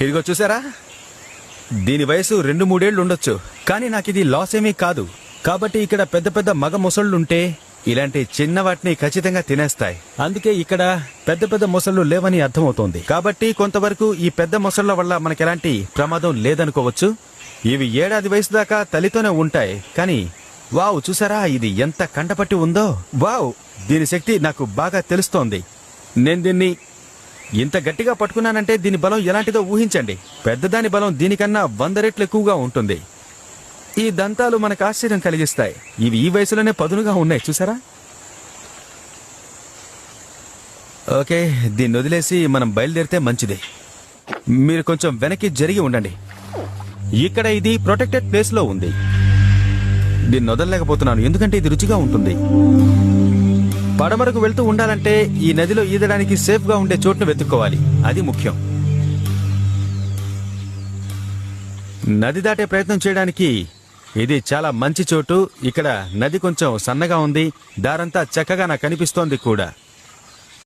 ఇదిగో చూసారా, దీని వయసు 2-3 ఏళ్లు ఉండొచ్చు. కానీ నాకు ఇది లాస్ ఏమీ కాదు. కాబట్టి ఇక్కడ పెద్ద పెద్ద మగ మొసళ్ళుంటే ఇలాంటి చిన్న వాటిని ఖచ్చితంగా తినేస్తాయి. అందుకే ఇక్కడ పెద్ద పెద్ద మొసళ్ళు లేవని అర్థమవుతోంది. కాబట్టి కొంతవరకు ఈ పెద్ద మొసళ్ళ వల్ల మనకెలాంటి ప్రమాదం లేదనుకోవచ్చు. ఇవి 1 ఏడాది వయసు దాకా తల్లితోనే ఉంటాయి. కానీ వావ్, చూసారా ఇది ఎంత కంటపట్టి ఉందో. వావ్, దీని శక్తి నాకు బాగా తెలుస్తోంది. నేను దీన్ని ఇంత గట్టిగా పట్టుకున్నానంటే దీని బలం ఎలాంటిదో ఊహించండి. పెద్దదాని బలం దీనికన్నా 100 రెట్లు ఎక్కువగా ఉంటుంది. ఈ దంతాలు మనకు ఆశ్చర్యం కలిగిస్తాయి. ఇవి ఈ వయసులోనే పదునుగా ఉన్నాయి, చూసారా. ఓకే, దీన్ని వదిలేసి మనం బయలుదేరితే మంచిది. మీరు కొంచెం వెనక్కి జరిగి ఉండండి. ఇక్కడ ఇది ప్రొటెక్టెడ్ ప్లేస్ లో ఉంది. దీన్ని వదలలేకపోతున్నాను ఎందుకంటే ఇది రుచిగా ఉంటుంది. పడమరకు వెళ్తూ ఉండాలంటే ఈ నదిలో ఈదడానికి సేఫ్ గా ఉండే చోటును వెతుక్కోవాలి. అది ముఖ్యం. నది దాటే ప్రయత్నం చేయడానికి ఇది చాలా మంచి చోటు. ఇక్కడ నది కొంచెం సన్నగా ఉంది. దారంతా చక్కగా నాకు కనిపిస్తోంది కూడా.